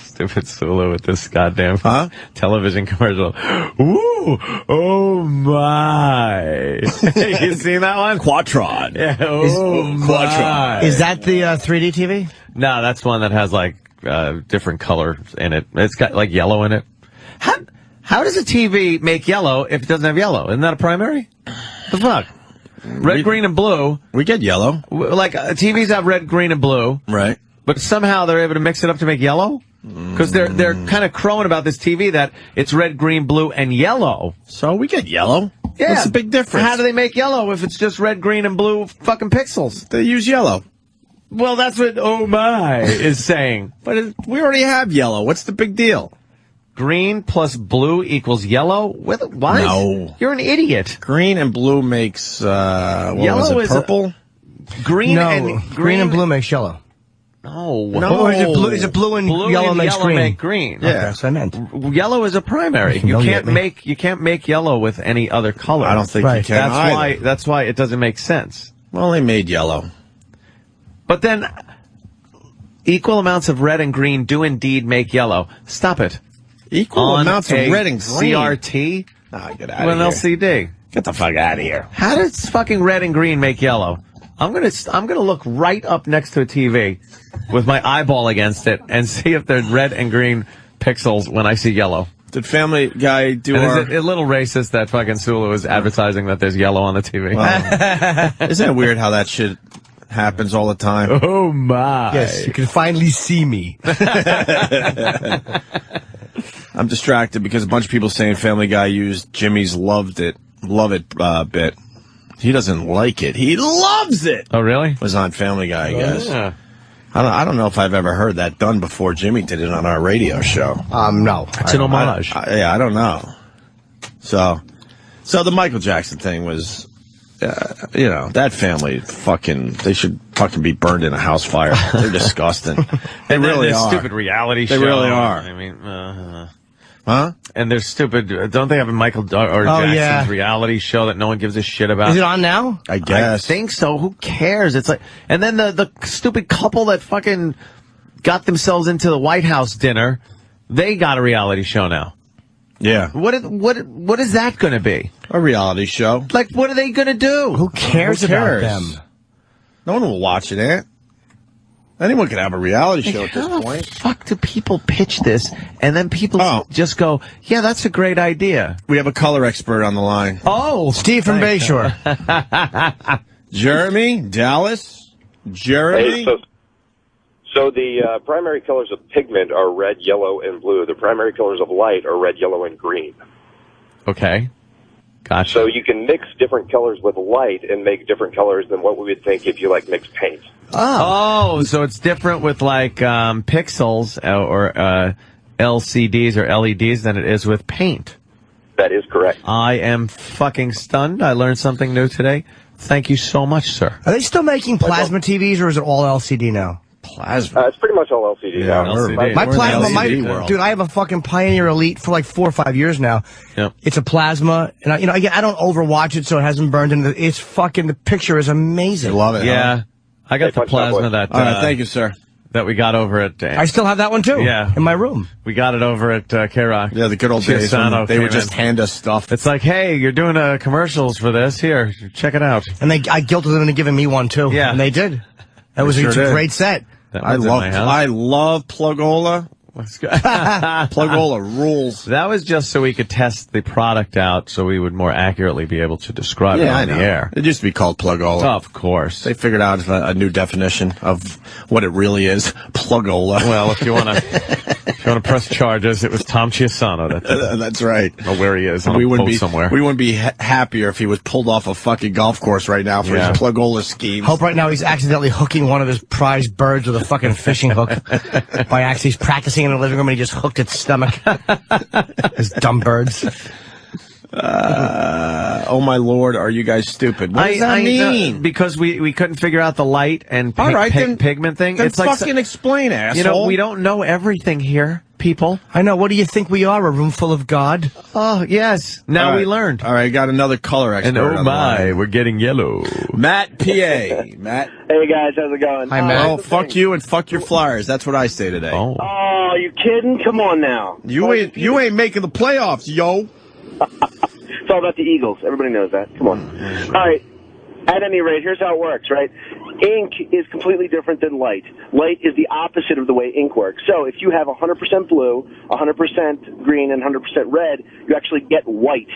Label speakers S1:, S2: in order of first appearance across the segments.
S1: Stupid Sulu with this goddamn television commercial. Ooh, oh my. You seen that one?
S2: Quatron.
S1: Yeah,
S2: Quatron.
S3: Is that the 3D TV?
S1: No, that's one that has like different colors in it. It's got like yellow in it. How does a TV make yellow if it doesn't have yellow? Isn't that a primary? The fuck? Red, green, and blue.
S2: We get yellow.
S1: Like, TVs have red, green, and blue.
S2: Right.
S1: But somehow they're able to mix it up to make yellow? Because they're kind of crowing about this TV that it's red, green, blue, and yellow.
S2: So we get yellow.
S1: Yeah.
S2: What's the big difference?
S1: How do they make yellow if it's just red, green, and blue fucking pixels?
S2: They use yellow.
S1: Well, that's what Oh My is saying.
S2: But we already have yellow. What's the big deal?
S1: Green plus blue equals yellow? What?
S2: No.
S1: You're an idiot.
S2: Green and blue makes,
S1: yellow is
S2: purple?
S1: Green
S3: and blue makes yellow.
S1: No.
S3: Or is it blue and yellow makes green?
S1: Make green.
S3: Yeah, that's what I meant.
S1: Yellow is a primary. You can't make yellow with any other color.
S2: I don't think you can
S1: That's why it doesn't make sense.
S2: Well, they made yellow.
S1: But then equal amounts of red and green do indeed make yellow. Stop it.
S2: Equal amounts of red and green.
S1: CRT?
S2: Nah, get out of here.
S1: An LCD.
S2: Get the fuck out of here.
S1: How does fucking red and green make yellow? I'm gonna look right up next to a TV with my eyeball against it and see if there's red and green pixels when I see yellow.
S2: Did Family Guy do
S1: Is it a little racist that fucking Sulu is advertising that there's yellow on the TV?
S2: Isn't it weird how that shit happens all the time?
S1: Oh my.
S3: Yes, you can finally see me.
S2: I'm distracted because a bunch of people saying Family Guy used Jimmy's love it bit. He doesn't like it. He loves it.
S1: Oh, really?
S2: Was on Family Guy, I guess.
S1: Yeah.
S2: I don't know if I've ever heard that done before. Jimmy did it on our radio show.
S3: No.
S1: It's an homage.
S2: I don't know. So the Michael Jackson thing was, that family they should fucking be burned in a house fire. They're disgusting. They really are.
S1: Stupid reality show.
S2: They really are.
S1: I mean,
S2: huh?
S1: And they're stupid. Don't they have a Michael Jackson's reality show that no one gives a shit about?
S3: Is it on now?
S2: I guess.
S1: I think so. Who cares? It's like, and then the stupid couple that fucking got themselves into the White House dinner, they got a reality show now.
S2: Yeah.
S1: What is that going to be?
S2: A reality show.
S1: Like, what are they going to do?
S3: Who cares about them?
S2: No one will watch it, Anyone can have a reality show at this point.
S1: How the fuck do people pitch this, and then people just go, yeah, that's a great idea?
S2: We have a color expert on the line.
S1: Oh,
S3: Steve from Bayshore.
S2: Jeremy, Dallas, Jeremy.
S4: Hey, so the primary colors of pigment are red, yellow, and blue. The primary colors of light are red, yellow, and green.
S1: Okay. Gotcha.
S4: So you can mix different colors with light and make different colors than what we would think if you mix paint.
S1: Oh, so it's different with pixels or LCDs or LEDs than it is with paint.
S4: That is correct.
S1: I am fucking stunned. I learned something new today. Thank you so much, sir.
S3: Are they still making plasma TVs, or is it all LCD now?
S2: Plasma.
S4: It's pretty much all LCD now.
S1: LCD.
S3: My plasma,
S2: LCD
S3: dude, I have a fucking Pioneer Elite for like 4 or 5 years now.
S1: Yep.
S3: It's a plasma, and I don't overwatch it so it hasn't burned into the, it's fucking, the picture is amazing.
S2: You love it,
S1: Yeah.
S2: huh?
S1: I got the plasma that,
S2: all right, thank you, sir.
S1: That we got over at...
S3: I still have that one, too.
S1: Yeah.
S3: In my room.
S1: We got it over at K-Rock.
S2: Yeah, the good old days when they would just hand us stuff.
S1: It's like, hey, you're doing commercials for this. Here, check it out.
S3: And I guilted them into giving me one, too.
S1: Yeah.
S3: And they did. That was a great set.
S2: I love Plugola. Plugola rules.
S1: That was just so we could test the product out so we would more accurately be able to describe it on the air.
S2: It used to be called Plugola.
S1: Of course.
S2: They figured out a new definition of what it really is. Plugola.
S1: Well, if you want to press charges, it was Tom Chiasano.
S2: That's right.
S1: Or where he is. We wouldn't be somewhere.
S2: We wouldn't be happier if he was pulled off a fucking golf course right now for his Plugola schemes.
S3: Hope right now he's accidentally hooking one of his prize birds with a fucking fishing hook. By accident, he's practicing in the living room and he just hooked its stomach. His dumb birds.
S2: Oh my lord, are you guys stupid? What does that mean?
S1: Because we couldn't figure out the light and pigment thing.
S2: Then
S1: it's like
S2: fucking explain, asshole.
S1: We don't know everything here, people.
S3: I know. What do you think we are? A room full of God?
S1: Oh, yes. Now we learned.
S2: All right, got another color expert.
S1: And oh my, we're getting yellow.
S2: Matt PA. Matt.
S5: Hey guys, how's it going?
S3: Hi, Matt.
S2: Oh, fuck you and fuck your Flyers. That's what I say today.
S1: Oh.
S5: are you kidding? Come on now.
S2: You ain't making the playoffs, yo.
S5: It's all about the Eagles. Everybody knows that. Come on. All right. At any rate, here's how it works, right? Ink is completely different than light. Light is the opposite of the way ink works. So if you have 100% blue, 100% green, and 100% red, you actually get white.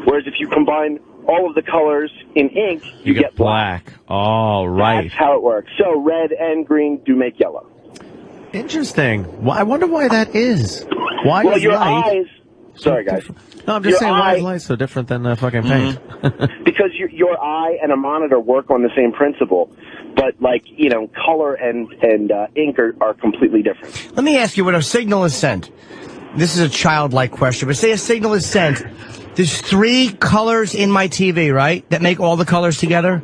S5: Whereas if you combine all of the colors in ink, you get black.
S1: Oh, right.
S5: That's how it works. So red and green do make yellow.
S1: Interesting. Well, I wonder why that is. Why
S5: Well,
S1: is
S5: your
S1: light...
S5: eyes... Sorry, guys.
S1: No, I'm just
S5: Your
S1: saying, why is
S5: eye-
S1: light so different than fucking paint?
S5: Because your eye and a monitor work on the same principle, but color and ink are completely different.
S3: Let me ask you, when a signal is sent, this is a childlike question, but say a signal is sent, there's 3 colors in my TV, right, that make all the colors together?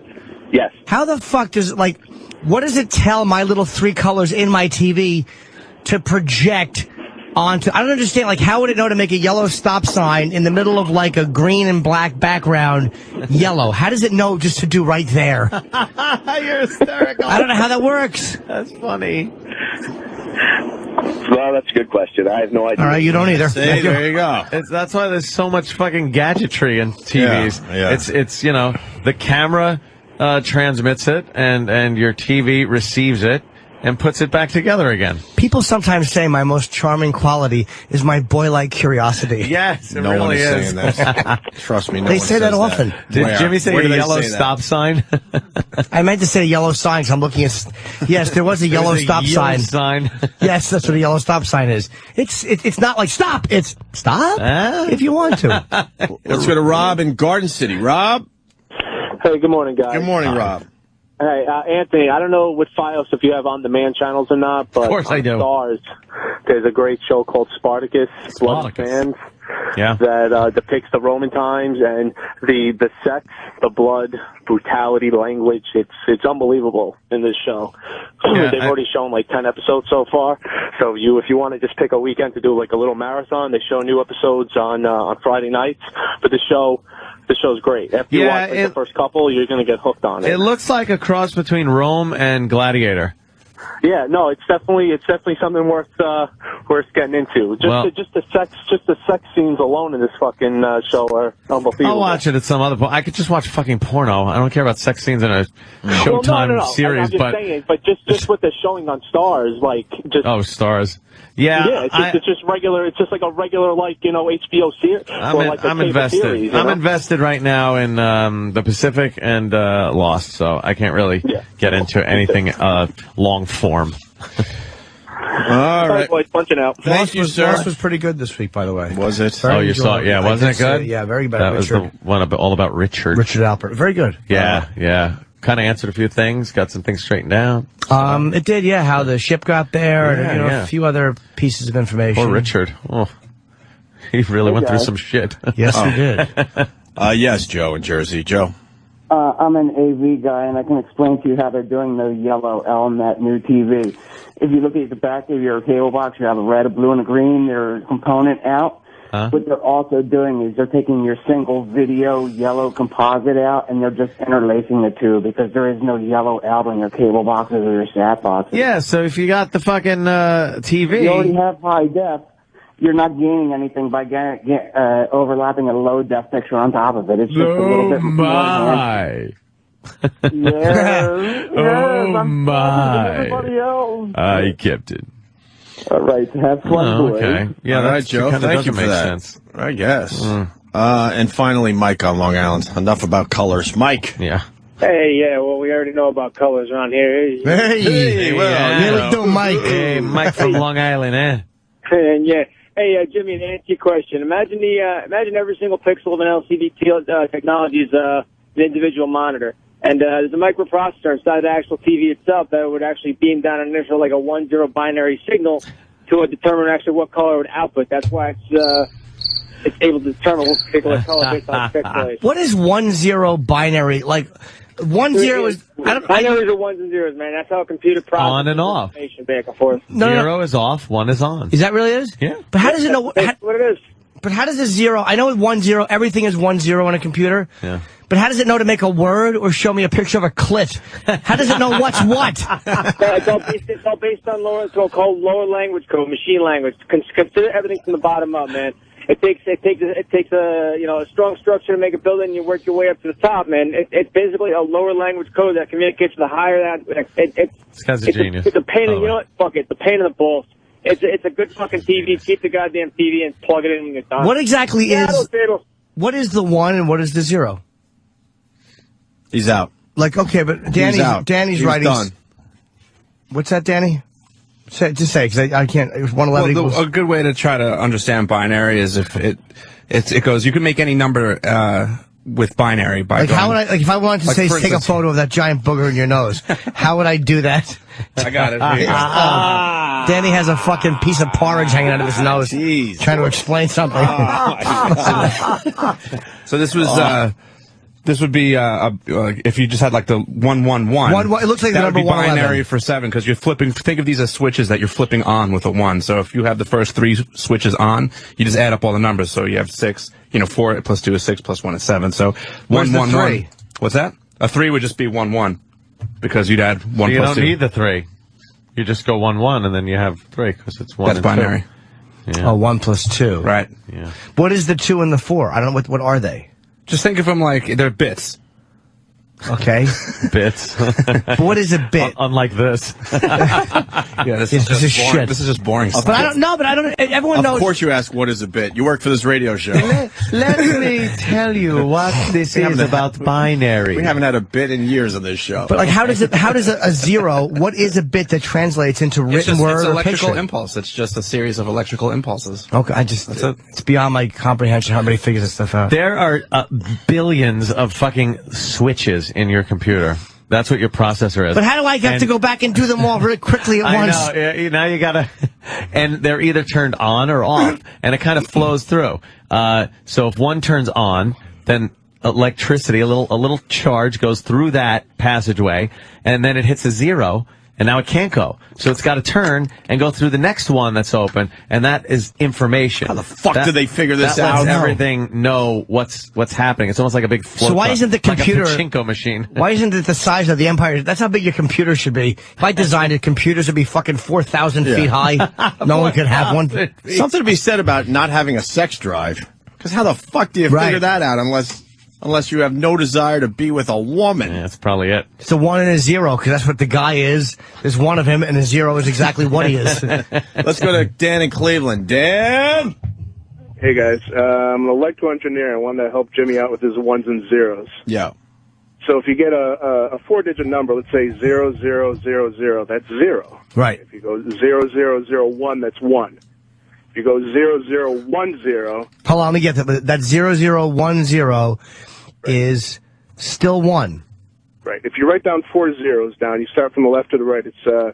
S5: Yes.
S3: How the fuck does, what does it tell my little 3 colors in my TV to project onto? I don't understand, how would it know to make a yellow stop sign in the middle of, a green and black background yellow? How does it know just to do right there?
S1: You're hysterical.
S3: I don't know how that works.
S1: That's funny.
S5: Well, that's a good question. I have no idea.
S3: All right, you don't either.
S2: See, there you go.
S1: That's why there's so much fucking gadgetry in TVs.
S2: Yeah.
S1: It's the camera transmits it, and your TV receives it and puts it back together again.
S3: People sometimes say my most charming quality is my boy-like curiosity.
S1: Yes, it
S2: No one
S1: really
S2: is
S1: is.
S2: saying that. Trust me, no
S3: They
S2: one
S3: say that
S2: says
S3: often.
S1: Did
S2: Where?
S1: Jimmy say
S2: Where
S1: a
S2: do they
S1: yellow
S2: say that?
S1: stop sign?
S3: I meant to say yellow sign, 'cause I'm looking at... Yes, there was a yellow
S1: There's a
S3: stop
S1: yellow
S3: sign.
S1: sign.
S3: Yes, that's what a yellow stop sign is. It's not like stop. It's stop if you want to.
S2: Let's go to Rob in Garden City. Rob?
S6: Hey, good morning, guys.
S2: Good morning, Rob.
S6: Hey, Anthony, I don't know with Fios if you have on-demand channels or not, but
S1: Of course I do.
S6: on Stars, there's a great show called Spartacus, Blood and
S1: Spartacus.
S6: Fans,
S1: Yeah.
S6: that depicts the Roman times and the sex, the blood, brutality, language. It's unbelievable in this show.
S1: Yeah,
S6: They've already shown 10 episodes so far. So if you want to just pick a weekend to do a little marathon, they show new episodes on Friday nights. But the show's great. After you watch the first couple, you're going to get hooked on it.
S1: It looks like a cross between Rome and Gladiator.
S6: Yeah, no, it's definitely something worth getting into. Just the sex scenes alone in this fucking show are unbelievable.
S1: I'll watch it at some other point. I could just watch fucking porno. I don't care about sex scenes in a Showtime
S6: no.
S1: series,
S6: I'm just saying, but just what they're showing on Stars, Stars.
S1: Yeah,
S6: it's just regular. It's just like a regular, HBO series.
S1: I'm invested.
S6: Series,
S1: I'm invested right now in the Pacific and Lost, so I can't really get into anything long form.
S2: All right.
S6: Boys, punching out.
S2: Thank you, sir.
S3: Lost was pretty good this week, by the way.
S2: Was it?
S3: Very
S1: You saw it? Yeah, wasn't it good?
S3: Yeah, very good.
S1: That was the one all about Richard.
S3: Richard Alpert. Very good.
S1: Yeah. Kind of answered a few things, got some things straightened out.
S3: It did, yeah, how the ship got there, and
S1: Yeah.
S3: a few other pieces of information.
S1: Poor Richard. Oh, he really went through some shit.
S3: Yes, he did.
S2: Yes, Joe in Jersey. Joe.
S7: I'm an AV guy, and I can explain to you how they're doing the yellow L in that new TV. If you look at the back of your cable box, you have a red, a blue, and a green. Their component out. What they're also doing is they're taking your single video yellow composite out, and they're just interlacing the two because there is no yellow L in your cable boxes or your sat boxes.
S1: Yeah, so if you got the fucking TV...
S7: You already have high def. You're not gaining anything by overlapping a low def picture on top of it. It's just a little bit more.
S1: My.
S7: Yes, I'm
S1: my.
S7: everybody else.
S1: I kept it.
S7: All right, have fun, boys.
S1: Okay. Yeah,
S2: All right, Joe. Thank you for
S1: make
S2: that.
S1: sense.
S2: I guess. And finally, Mike on Long Island. Enough about colors. Mike.
S1: Yeah.
S6: Hey, well, we already know about colors around here.
S3: Hey,
S1: well,
S3: do, Mike.
S1: Hey, Mike from Long Island, eh?
S6: And hey, Jimmy, to answer your question, imagine every single pixel of an LCD technology is an individual monitor. And there's a microprocessor inside the actual TV itself that would actually beam down an initial, a 1-0 binary signal to determine actually what color it would output. That's why it's able to determine what particular color based on pixels.
S3: What is 1-0 binary? 1-0 is...
S6: Binaries are ones and zeros, man. That's how a computer processes
S1: On and off.
S6: information back and forth.
S1: Zero is off, one is on.
S3: Is that really it?
S1: Yeah.
S3: But how does it know...
S6: That's what it is.
S3: But how does a 0... I know with 1-0, everything is 1-0 on a computer.
S1: Yeah.
S3: But how does it know to make a word or show me a picture of a clit? How does it know what's what?
S6: It's all based on it's all called lower language code, machine language. Consider everything from the bottom up, man. It takes a strong structure to make a building, and you work your way up to the top, man. It's basically a lower language code that communicates to the higher that.
S1: This guy's a genius.
S6: It's a pain in, you know what? Fuck it. The pain in the balls. It's a good fucking TV. Keep the goddamn TV and plug it in when you're done.
S3: What exactly is? What is the 1 and what is the 0?
S2: He's out.
S3: Like, okay, but Danny's
S2: He's
S3: writing.
S2: done.
S3: What's that, Danny? Just say, because I can't. It was 111 equals.
S8: A good way to try to understand binary is if it goes. You can make any number with binary by
S3: like
S8: going,
S3: how would I if I wanted to say
S8: for
S3: take
S8: instance,
S3: a photo of that giant booger in your nose? How would I do that?
S8: I got it. Here you go.
S3: Danny has a fucking piece of porridge hanging out of his nose,
S2: Jeez.
S3: trying to explain something.
S8: So this was. This would be if you just had like the 111.
S3: It looks like the
S8: that
S3: number
S8: would be binary
S3: 111
S8: for 7 because you're flipping. Think of these as switches that you're flipping on with a 1. So if you have the first 3 switches on, you just add up all the numbers. So you have 6. 4 plus 2 is 6 plus 1 is 7. So
S3: Where's
S8: 1
S3: the
S8: 1
S3: 3?
S8: 1. What's that? A 3 would just be 1 1 because you'd add 1
S1: You
S8: plus
S1: don't
S8: 2.
S1: need the 3. You just go 1 1 and then you have 3 because it's 1.
S8: That's
S1: and
S8: binary.
S1: 2. Yeah.
S3: Oh, 1 plus 2.
S8: Right.
S1: Yeah.
S3: What is the 2 and the 4? I don't know what are they?
S8: Just think of them like they're bits.
S3: Okay.
S1: Bits.
S3: But what is a bit?
S1: Unlike this.
S8: Yeah, this
S3: This is
S8: is just boring.
S3: shit.
S8: This is just boring stuff.
S3: But I don't know. But I don't. Everyone knows.
S2: Of course you ask what is a bit. You work for this radio show.
S1: Let me tell you what this is about binary.
S2: We haven't had a bit in years on this show.
S3: But like, how does a 0? What is a bit that translates into written word
S8: it's
S3: or
S8: electrical
S3: picture?
S8: impulse. It's just a series of electrical impulses.
S3: Okay, it's beyond my comprehension how everybody figures this stuff out.
S1: There are billions of fucking switches in your computer. That's what your processor is.
S3: But how do I have to go back and do them all very quickly at once?
S1: I know. Yeah, now you gotta, and they're either turned on or off, and it kind of flows through. So if one turns on, then electricity, a little charge goes through that passageway, and then it hits a 0. And now it can't go. So it's got to turn and go through the next one that's open, and that is information.
S2: How the fuck do they figure this
S1: that
S2: out?
S1: lets everything know what's happening. It's almost like a big float.
S3: So why isn't the computer
S1: like a pachinko machine?
S3: Why isn't it the size of the Empire? That's how big your computer should be. If I designed it, computers would be fucking 4,000 feet high. No one could have one.
S2: Something to be said about not having a sex drive. Because how the fuck do you figure that out unless you have no desire to be with a woman?
S1: Yeah, that's probably it.
S3: It's a 1 and a 0, because that's what the guy is. There's one of him, and a 0 is exactly what he is.
S2: Let's go to Dan in Cleveland. Dan?
S9: Hey, guys. I'm an electrical engineer. I want to help Jimmy out with his 1s and 0s.
S2: Yeah.
S9: So if you get a 4-digit number, let's say 0000, that's 0.
S3: Right.
S9: If you go 0001, that's 1. If you go 0010...
S3: Hold on, let me get that. That 0010 is still 1.
S9: Right. If you write down 4 zeros down, you start from the left to the right. It's 2 to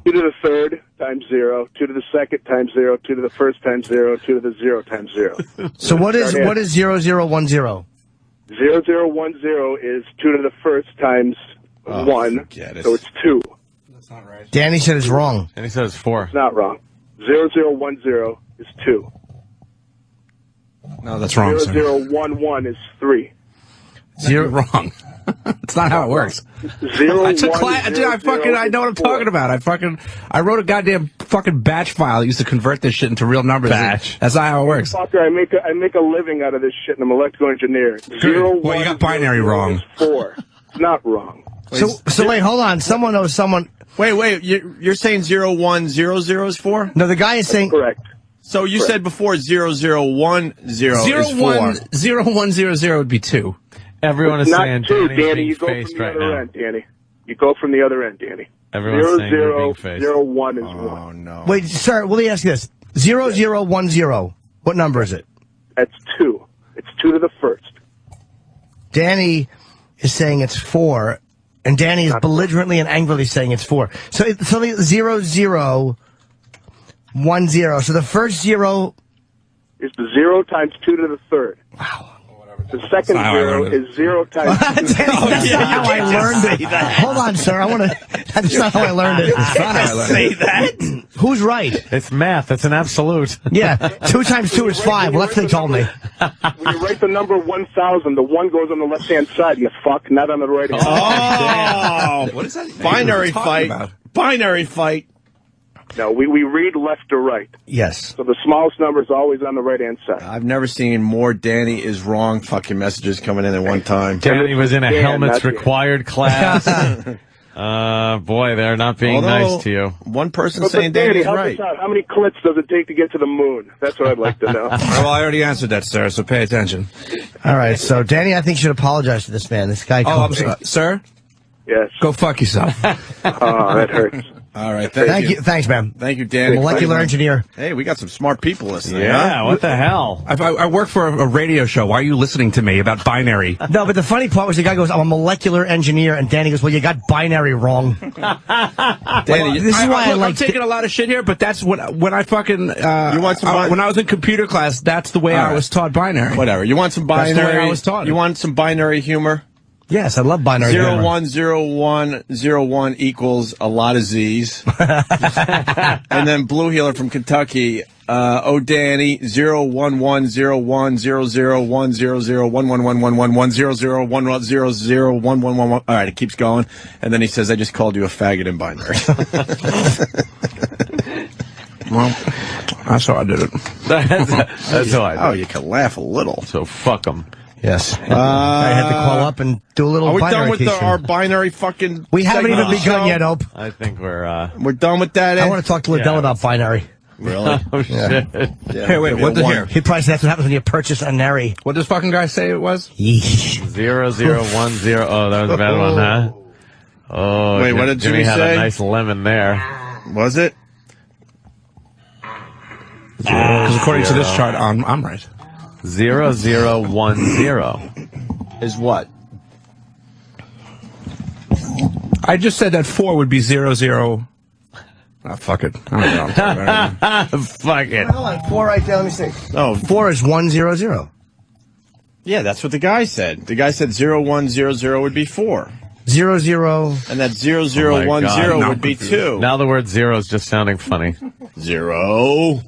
S9: the third times 0, 2 to the second times 0, 2 to the first times 0, 2 to the 0 times 0.
S3: So what is 0010?
S9: 0010 is 2 to the first times 1, so it's 2.
S8: That's not right.
S3: Danny said it's wrong.
S1: And he says 4.
S9: It's not wrong. 0010 is 2.
S8: No, that's wrong, sir.
S9: 0011 is 3.
S8: You're wrong. It's not how it works. I took class. I know what I'm talking about. I wrote a goddamn fucking batch file. I used to convert this shit into real numbers.
S1: Batch.
S8: That's not how it works.
S9: Fucker, I make a living out of this shit, and I'm an electrical engineer.
S8: Well, you got binary wrong.
S9: 4. It's not wrong.
S3: So wait, hold on. Someone knows someone.
S2: Wait. You're saying 0100 is 4?
S3: No, the guy is saying.
S9: Correct.
S2: So you said before 0010 is 4.
S8: 0100 would be 2.
S1: Everyone is
S9: not
S1: saying
S9: 2,
S1: Danny's
S9: Danny.
S1: being
S9: You go from
S1: faced
S9: the
S1: right
S9: other
S1: now.
S9: end, Danny. You go from the other end, Danny.
S1: Everyone's saying you're being faced.
S9: 0001 is 1.
S2: Oh, no.
S3: Wait, sir, let me ask you this. 0010. What number is it?
S9: That's 2. It's 2 to the first.
S3: Danny is saying it's 4, and Danny is belligerently and angrily saying it's 4. So it's something 0010. So the first 0
S9: is the 0 times 2 to the third.
S3: Wow.
S9: The second zero is 0 times 2.
S3: That's not how I learned it. Hold on, sir. That's not how I learned it.
S2: Say that.
S3: Who's right?
S1: It's math. It's an absolute.
S3: Yeah. 2 times 2 is 5. Well, that's what they told me.
S9: When you write the number 1,000, the 1 goes on the left-hand side, you fuck, not on the right-hand side.
S2: Oh, what is that? Binary fight. Binary fight.
S9: No, we read left to right.
S3: Yes.
S9: So the smallest number is always on the right-hand side.
S2: I've never seen more Danny is wrong fucking messages coming in at one time.
S1: Danny was in a
S9: Dan,
S1: helmets
S9: not Dan.
S1: required class. Boy, they're not being nice to you.
S2: One person
S9: But
S2: saying
S9: Danny,
S2: Danny's
S9: help
S2: right.
S9: us out. How many clicks does it take to get to the moon? That's what I'd like to know.
S8: Well, I already answered that, sir, so pay attention.
S3: All right. So, Danny, I think you should apologize to this man. This guy.
S8: Oh, I'm sorry. Sir?
S9: Yes.
S8: Go fuck yourself.
S9: Oh, that hurts.
S2: All right,
S3: Thank you. Thanks, man.
S2: Thank you, Danny.
S3: Molecular engineer.
S2: Hey, we got some smart people listening.
S1: Yeah,
S2: huh?
S1: what the hell?
S8: I work for a radio show. Why are you listening to me about binary?
S3: No, but the funny part was the guy goes, I'm a molecular engineer, and Danny goes, well, you got binary wrong.
S2: Danny,
S3: This is why I like
S8: I'm taking a lot of shit here, but that's when I fucking
S2: You want some
S8: when I was in computer class, that's the way I was taught binary.
S2: whatever. You want some binary?
S8: That's the way I was taught it.
S2: You want some binary humor?
S3: Yes, I love binary.
S2: 010101 equals a lot of Z's. And then Blue Healer from Kentucky, Danny 0110100100111111001100111. All right, it keeps going, and then he says, "I just called you a faggot in binary."
S8: Well, that's how I did it.
S1: That's how I do.
S2: Oh, you can laugh a little.
S1: So fuck them.
S3: Yes. I had to call up and do a little
S2: Are we
S3: binary
S2: done with
S3: teaching.
S2: our binary fucking?
S3: We haven't even
S2: segment of the
S3: begun
S2: show?
S3: yet, Ope.
S1: I think we're
S2: We're done with that.
S3: I want to talk to Liddell about binary.
S2: Really?
S1: oh shit.
S8: Hey, wait, what the here?
S3: He probably said that's what happens when you purchase a nary.
S8: What does fucking guy say it was?
S1: 0010. Oh, that was a bad one, huh? Oh,
S2: Wait, what did
S1: Jimmy
S2: Jimmy
S1: had
S2: say?
S1: a nice lemon there.
S2: Was it?
S8: Because according to this chart, I'm right.
S1: 0010.
S2: Is what?
S3: I just said that 4 would be 00. Oh, fuck it. I don't know what I'm talking about.
S1: Fuck it.
S3: Hold on, 4 right there. Let me see.
S2: Oh,
S3: 4 is 100.
S2: yeah, that's what the guy said. The guy said 0100 would be 4.
S3: 00.
S2: And that
S1: Oh my
S2: 0010
S1: God,
S2: would be 2.
S1: Now the word zero is just sounding funny.
S2: 0.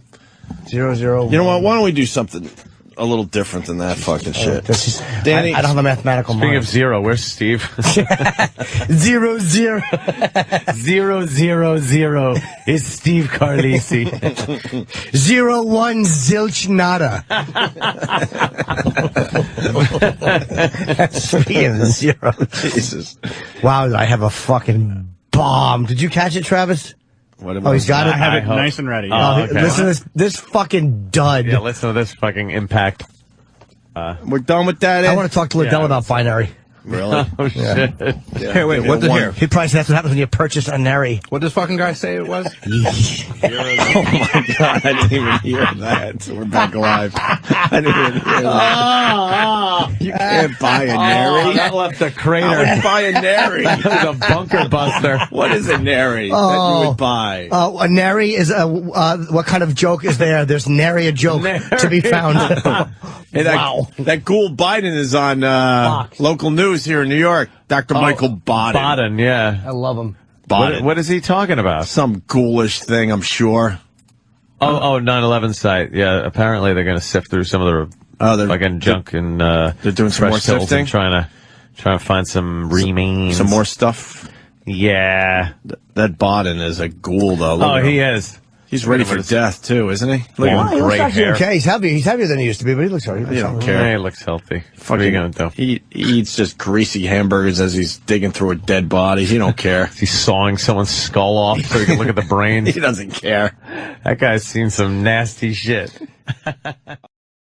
S3: 00.
S2: You know what? Why don't we do something a little different than that fucking shit?
S3: That's just,
S2: Danny,
S3: I don't have a mathematical
S1: Speaking
S3: mind.
S1: of zero, where's Steve?
S3: 00.
S1: 000 is Steve Carlisi.
S3: 01 zilch nada. Speaking of zero.
S2: Jesus.
S3: Wow, I have a fucking bomb. Did you catch it, Travis?
S2: What
S3: Oh, he's got it.
S10: I have it
S1: hope.
S10: nice and ready.
S1: Oh, okay.
S3: Listen to this fucking dud.
S1: Yeah, listen to this fucking impact.
S2: We're done with that,
S3: I
S2: Ed?
S3: want to talk to Liddell about binary.
S2: Really?
S1: Oh, shit.
S2: Yeah.
S8: Hey, wait, what the here?
S3: He probably said that's what happens when you purchase a nary.
S8: What does fucking guy say it was?
S2: Oh my God, I didn't even hear that. So we're back alive. I didn't even hear that. You can't buy a
S1: Oh,
S2: nary.
S1: that left a
S2: I
S1: crater.
S2: would buy a nary.
S1: That was a bunker buster.
S2: What is a nary that you would buy?
S3: A nary is what kind of joke is there? There's nary a joke to be found.
S2: Hey, that ghoul Biden is on local news here in New York. Dr. Michael Baden.
S1: Baden, yeah.
S3: I love him.
S2: Baden.
S1: What is he talking about?
S2: Some ghoulish thing, I'm sure.
S1: Oh, 9/11 site. Yeah, apparently they're going to sift through some of the fucking junk and
S2: they're doing some more
S1: fresh hills
S2: sifting?
S1: and trying to find some remains.
S2: Some more stuff.
S1: Yeah.
S2: That Baden is a ghoul, though. Look
S1: Oh,
S2: at
S1: he
S2: him.
S1: is.
S2: He's ready for death, too, isn't he? Look
S1: Long
S2: at him.
S3: He looks
S1: gray
S3: actually
S1: hair.
S3: okay. He's heavier than he used to be, but he looks all right.
S2: You don't
S1: Yeah,
S2: care.
S1: he looks healthy. What are you going to do?
S2: He eats just greasy hamburgers as he's digging through a dead body. He don't care.
S1: He's sawing someone's skull off so he can look at the brain.
S2: He doesn't care.
S1: That guy's seen some nasty shit.